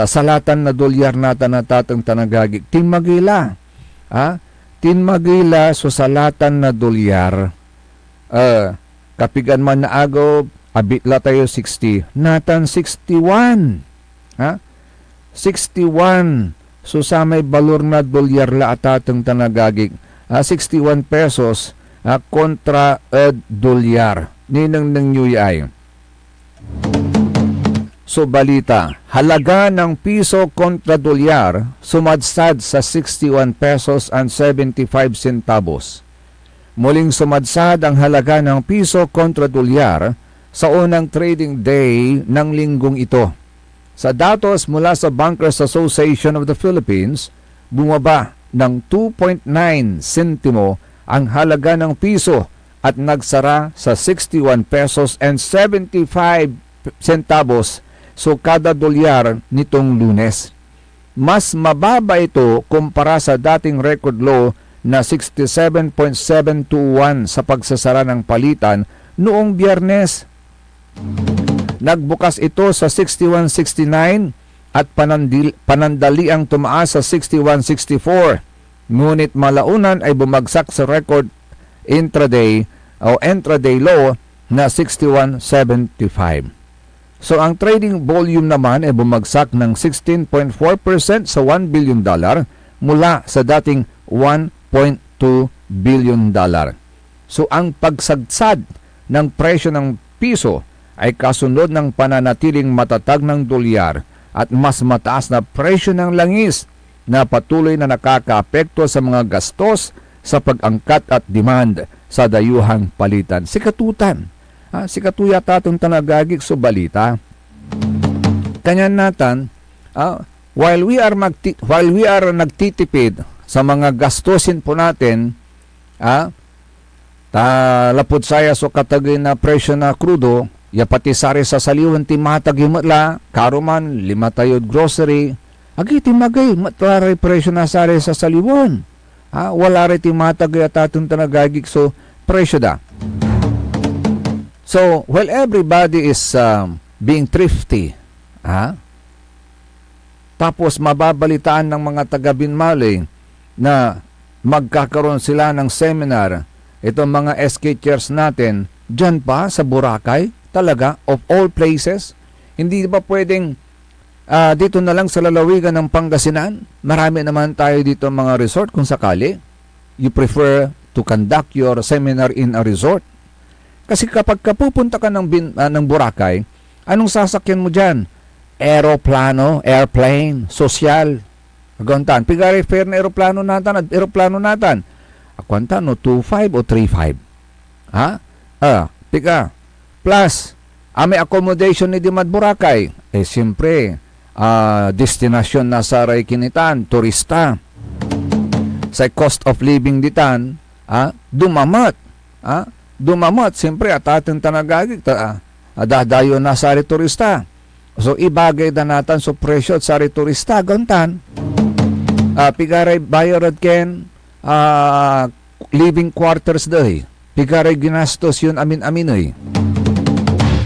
salatan na dolyar nata na tatang tanagagik tinmagila so salatan na dolyar kapigan man na agaw abitla tayo 60 natan 61 61 so sa may balor na dolyar la atatang tanagagik 61 pesos kontra dolyar ninang ng UAI. So balita, halaga ng piso kontra dolyar sumadsad sa 61 pesos and 75 centavos. Muling sumadsad ang halaga ng piso kontra dolyar sa unang trading day ng linggong ito. Sa datos mula sa Bankers Association of the Philippines, bumaba ng 2.9 sentimo ang halaga ng piso at nagsara sa 61 pesos and 75 centavos so kada dolyar nitong Lunes. Mas mababa ito kumpara sa dating record low na 67.721 sa pagsasara ng palitan noong Biyernes. Nagbukas ito sa 61.69 at panandaliang tumaas sa 61.64. Ngunit malaunan ay bumagsak sa record intraday low na 61.75. So ang trading volume naman ay bumagsak ng 16.4% sa $1 billion mula sa dating $1.2 billion. So ang pagsagsad ng presyo ng piso ay kasunod ng pananatiling matatag ng dolyar at mas mataas na presyo ng langis na patuloy na nakakaapekto sa mga gastos sa pag-angkat at demand sa dayuhang palitan. Sikatutan. Sikatuya tatong tanagagik so balita. Kanyan natan, while we are nagtitipid sa mga gastusin po natin, lapod saya so katagay na presyo na krudo, ya pati sari sa saliwan ti matagi matla, karuman, 5 tayod grocery, agi ti magay, matlaray presyo na sari sa saliwan. Wala rin ti matagi at atong tanagagik so presyo da. So, while everybody is being thrifty, tapos mababalitaan ng mga taga-Binmali na magkakaroon sila ng seminar, itong mga SK chairs natin, dyan pa sa Boracay, talaga, of all places, hindi ba pwedeng dito na lang sa lalawigan ng Pangasinan? Marami naman tayo dito mga resort kung sakali. You prefer to conduct your seminar in a resort? Kasi kapag pupunta ka ng Boracay, anong sasakyan mo dyan? Aeroplano, airplane, social. Agontan, pigari fare na aeroplano natin. Akwanta no 2.5 o 3.5? Pika. Plus, may accommodation ni Dimad Boracay. Siyempre, destinasyon na sa Kinitan, turista. Sa cost of living ditan, dumamat. Dumamat, siyempre, at ating tanagagig, dadayo na sa turista. So, ibagay na natin sa presyo at sa turista, gantan. Pigaray bayarad ken, living quarters dahi. Pigaray ginastos yun amin-amin.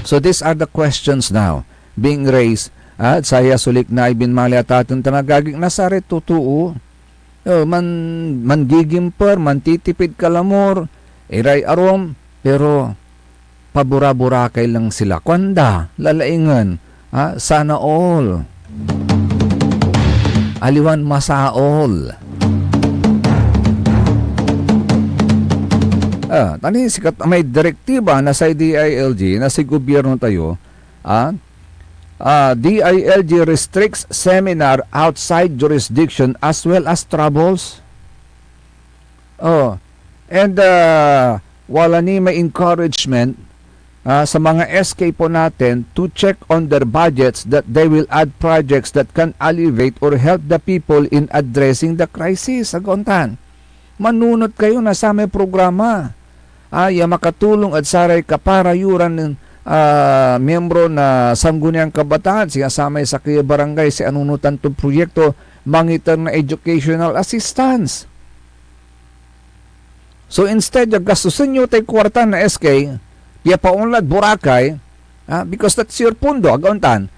So, these are the questions now being raised. At saya sulik na Binmali at ating tanagagig nasari totoo. Mangigimper, mantitipid kalamor, iray arom, pero pabura-burakay lang sila. Kwanda, lalaingan, sana all. Aliwan masaol. Tani sikat may direktiba na sa DILG na si gobyerno tayo, DILG restricts seminar outside jurisdiction as well as travels. And wala ni may encouragement sa mga SK po natin to check on their budgets that they will add projects that can alleviate or help the people in addressing the crisis. Agontan, manunot kayo na sa may programa. Makatulong at saray kaparayuran ng miyembro na Sangguniang Kabataan, siya samay sa kaya barangay si anunutan itong proyekto mangitan na educational assistance. So instead of gastusin nyo tayo kwarta na SK, kaya paunlad Boracay, because that's your pundo, agontan,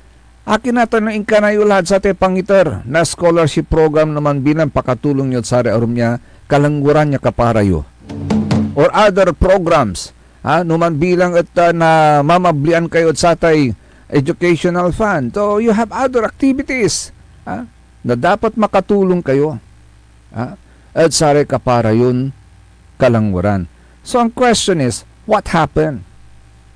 akin natin na inkanayo lahat sa tayo pangitar na scholarship program naman bilang pakatulong nyo sa arum niya, kalangguran niya kaparayo. Or other programs, numan bilang at na mamablian kayo sa tay educational fund. So you have other activities na dapat makatulong kayo. At sari kapara yun kalangwaran. So ang question is, what happened?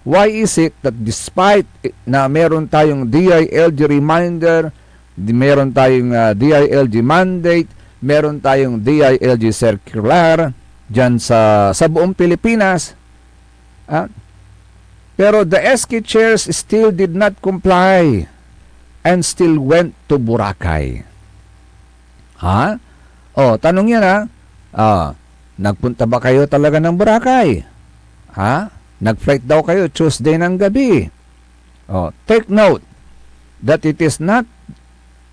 Why is it that despite na meron tayong DILG reminder, meron tayong DILG mandate, meron tayong DILG circular dyan sa buong Pilipinas, pero the SK chairs still did not comply and still went to Boracay. Tanong yan nagpunta ba kayo talaga ng Boracay? Nag-flight daw kayo Tuesday ng gabi. Take note that it is not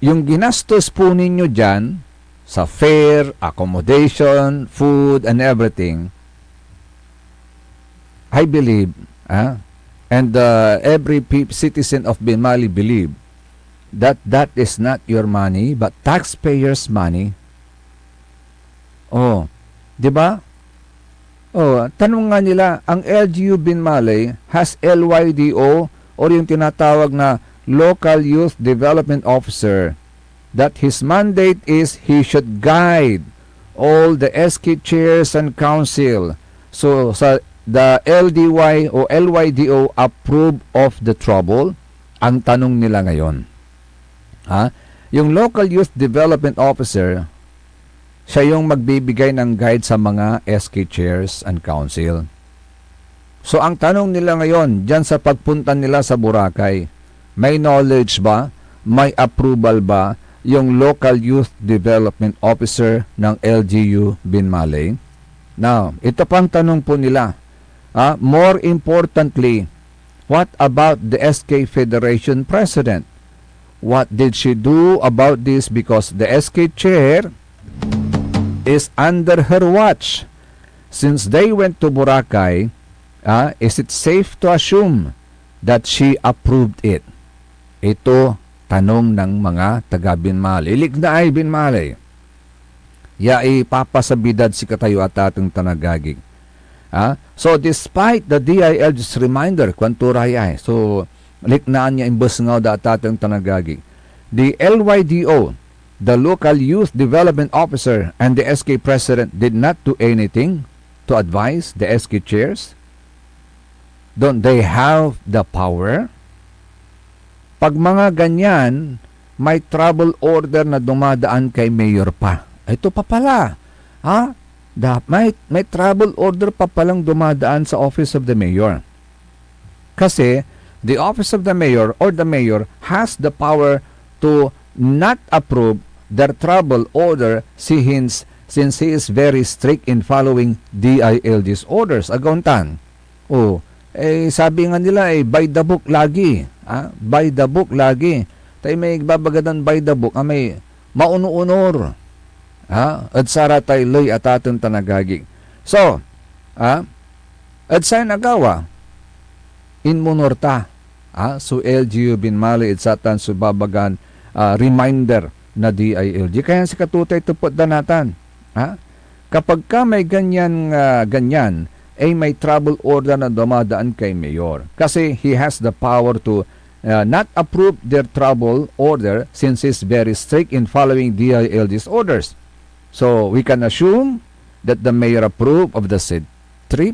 yung ginastos po ninyo dyan sa fare, accommodation, food, and everything. I believe, and every citizen of Binmali believe that that is not your money, but taxpayers' money. Di ba? Tanong nga nila, ang LGU Binmali has LYDO or yung tinatawag na Local Youth Development Officer, that his mandate is he should guide all the SK chairs and council. So, sa the LDY o LYDO approve of the trouble? Ang tanong nila ngayon. Yung local youth development officer, siya yung magbibigay ng guide sa mga SK chairs and council. So ang tanong nila ngayon, dyan sa pagpunta nila sa Boracay, may knowledge ba, may approval ba yung local youth development officer ng LGU Binmalay? Now, ito pang tanong po nila. More importantly, what about the SK Federation President? What did she do about this? Because the SK chair is under her watch. Since they went to Boracay, is it safe to assume that she approved it? Ito, tanong ng mga taga Binmalay. Lignay Binmalay. Ya ipapasabidad si katayo at atong tanagagig. So, despite the DILG's reminder, kwanturaya so, liknaan niya imbes nga da atong tanagagig. The LYDO, the local youth development officer, and the SK president did not do anything to advise the SK chairs. Don't they have the power? Pag mga ganyan, may trouble order na dumadaan kay mayor pa. Ito pa pala. May trouble order pa palang dumadaan sa office of the mayor. Kasi, the office of the mayor or the mayor has the power to not approve their trouble order since he is very strict in following DILG's orders. Agontan. Sabi nga nila by the book lagi. By the book lagi. Tayo may babagadan by the book, may mauno-unor. At sara tayo loy at atong tanagagig. So, at sa nagawa, inmunorta. So, LGU Binmalay at satan subabagan reminder na DILG. Kaya si katutay tupot danatan. Kapag ka may ganyan, may trouble order na dumadaan kay mayor. Kasi he has the power to not approve their trouble order since he's very strict in following DILG's orders. So, we can assume that the mayor approved of the said trip.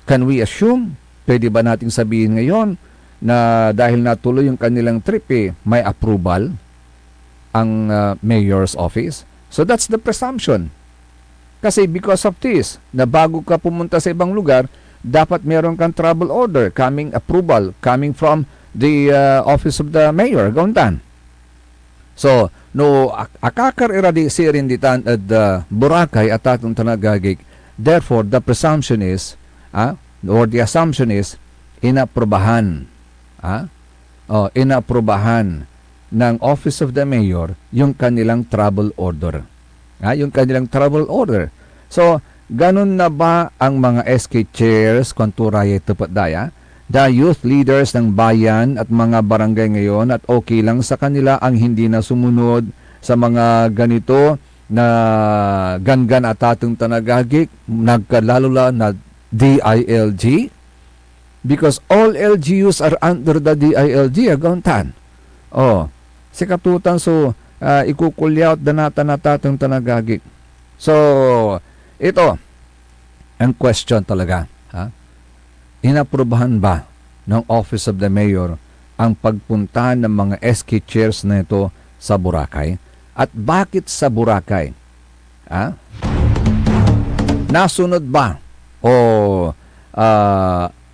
Can we assume? Pwede ba nating sabihin ngayon na dahil natuloy yung kanilang trip, may approval ang mayor's office? So, that's the presumption. Kasi because of this, na bago ka pumunta sa ibang lugar, dapat meron kang travel order, approval coming from the office of the mayor, gauntan. So, no akakar iradi sirinditan at Boracay at atong tanagagig. Therefore, the presumption is, or the assumption is, inaprobahan. Inaprobahan ng office of the mayor yung kanilang travel order. Yung kanilang travel order. So, ganun na ba ang mga SK chairs, konturaya tupat daya? The youth leaders ng bayan at mga barangay ngayon at okay lang sa kanila ang hindi na sumunod sa mga ganito na gangan at atong tanagagik, nagkalalula na DILG? Because all LGUs are under the DILG, agauntan. Si katutan so, ikukulyaw danata na tatong tanagagik. So, ito, ang question talaga. Inaprubahan ba ng Office of the Mayor ang pagpunta ng mga SK chairs na ito sa Boracay? At bakit sa Boracay? Nasunod ba? O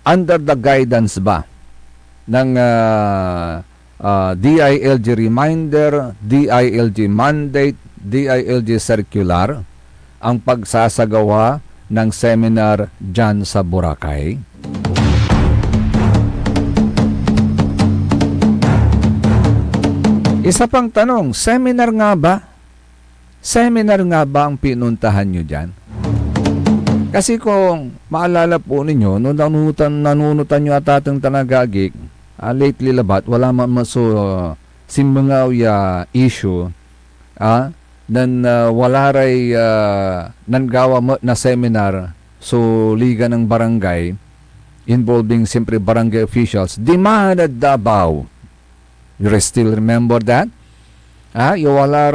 under the guidance ba ng DILG reminder, DILG mandate, DILG circular ang pagsasagawa ng seminar dyan sa Boracay? Isa pang tanong, seminar nga ba? Seminar nga ba ang pinuntahan nyo dyan? Kasi kung maalala po ninyo, nung nanunutan nyo at atong tanagagik, lately labat, wala man maso simbangaw ya issue, nan wala ray nanggawa mo na seminar so liga ng barangay involving simply barangay officials, demanded Davao. You still remember that? Yawala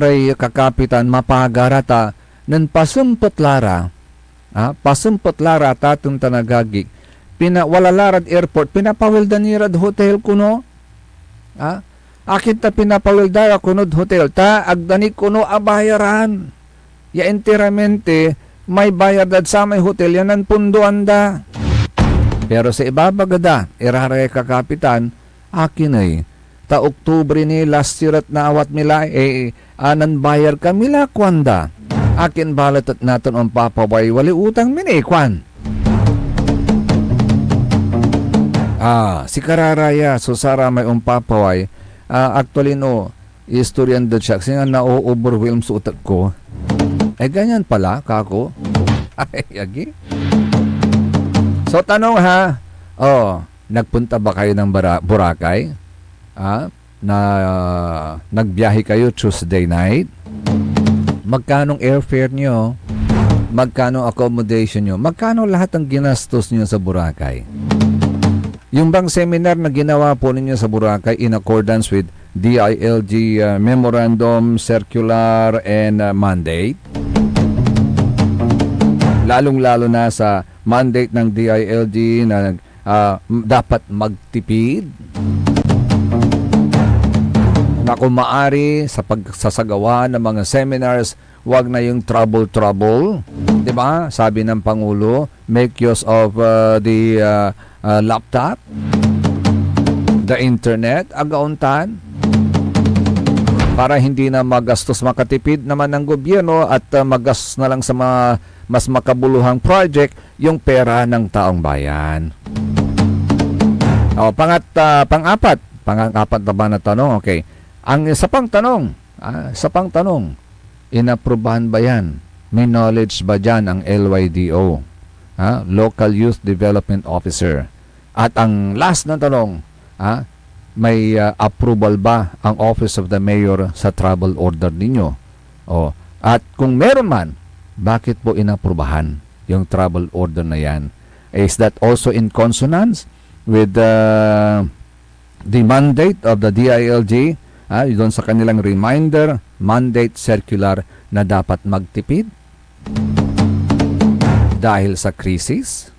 ray kakapitan mapagarata nan pasumpatlara, pasumpatlara tatong tanagagik, walalarad airport, pinapawildanirad hotel kuno, Akin ta pinapawildara kunod hotel ta, agdani kuno abayaran. Ya enteramente, may bayad sa may hotel yan ang punduan da. Pero sa ibabagada, irare ka kapitan, akin ay, ta Oktubre ni last year at naawat mila, anan bayar ka mila kwanda. Akin balat at natin ang papaway, wali utang minikwan. Si Kararaya, susara may umpapaway, actually no, istoryan da siya, kasi nga na-overwhelm sa utak ko. Ganyan pala, kako. Ay, yagi. So, tanong ha, nagpunta ba kayo ng Boracay? Nagbiyahe kayo Tuesday night? Magkanong airfare nyo? Magkano accommodation nyo? Magkano lahat ang ginastos nyo sa Boracay? Yung bang seminar na ginawa po ninyo sa Boracay in accordance with DILG Memorandum, Circular, and Mandate? Lalong-lalo na sa mandate ng DILG na dapat magtipid na kung maari sa pagsasagawa ng mga seminars, wag na yung trouble. Diba? Sabi ng Pangulo, make use of the laptop, the internet, agauntan, para hindi na magastos, makatipid naman ng gobyerno at magastos na lang sa mga mas makabuluhang project yung pera ng taong bayan. Pang-apat na ba na tanong? Okay. Ang isa pang tanong, inaprubahan ba yan? May knowledge ba dyan ang LYDO? Local Youth Development Officer. At ang last na tanong, may approval ba ang Office of the Mayor sa travel order ninyo? At kung meron man, bakit po inaprubahan yung travel order na yan? Is that also in consonance with the mandate of the DILG? Doon sa kanilang reminder, mandate circular na dapat magtipid dahil sa krisis?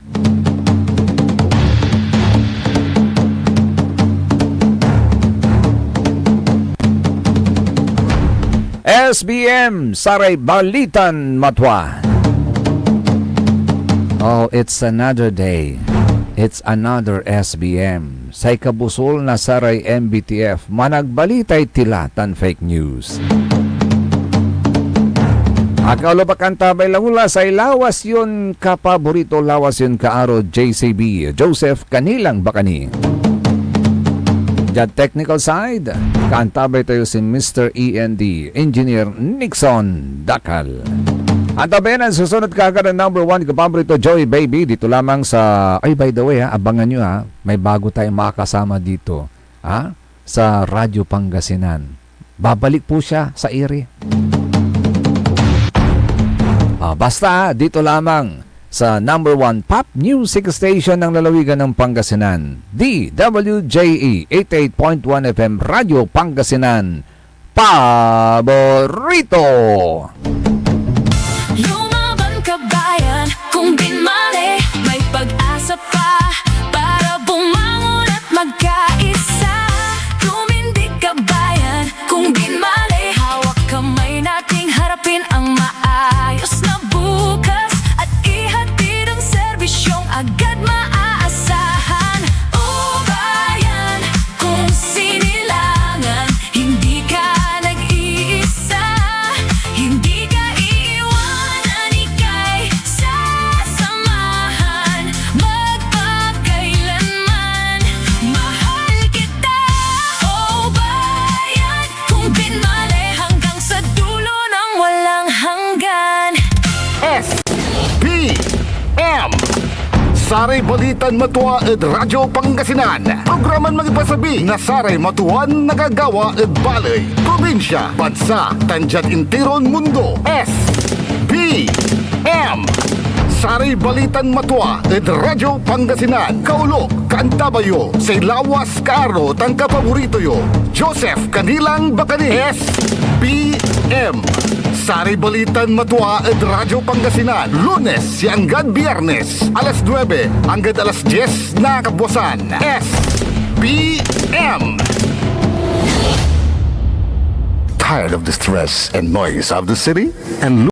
SBM, Saray Balitan Matwa. It's another day. It's another SBM. Sa ikabusol na Saray MBTF, managbalitay tilatan fake news. Akaulo pa kantabay langula sa ilawas yun kapaborito, lawas yun kaaro JCB, Joseph Kanilang Bakani. Diyan technical side, kantabay tayo si Mr. END, Engineer Nixon Dakal. At tabi na susunod kagad ang number 1 kapaborito, Joy Baby, dito lamang sa, by the way abangan nyo may bago tayong makakasama dito, sa Radyo Pangasinan. Babalik po siya sa ere. Basta dito lamang sa number 1 pop music station ng lalawigan ng Pangasinan, DWJE 88.1 FM Radyo Pangasinan, paborito. Lumaban ka bayan, kung binmali, may pag-asa pa para bumangon at magkaisa. Tumindig ka bayan, kung binmali, hawak kamay nating harapin ang maayos na bukas at ihatid ang serbisyong agad maaasahan. O bayan, kung sinilangan, hindi ka nag-iisa, hindi ka iiwanan, ika'y sasamahan magpakailanman. Mahal kita, o bayan, kung binmali hanggang sa dulo ng walang hanggan. SBM Saray Balitan Matwa ed Radyo Pangasinan. Programan magipasabi na Saray Matuan nagagawa ed balay, probinsya, bansa, tanjat intiron mundo. SBM Saray Balitan Matwa ed Radyo Pangasinan. Kaulok, Kantabayo, say lawas karo tangka paborito yo. Joseph Kanilang Bakani. SBM Saray Balitan Matwa ed Radyo Pangasinan. Lunes hanggang Biyernes, alas 9 hanggang alas 10 na kabuwasan. SBM Tired of the stress and noise of the city? And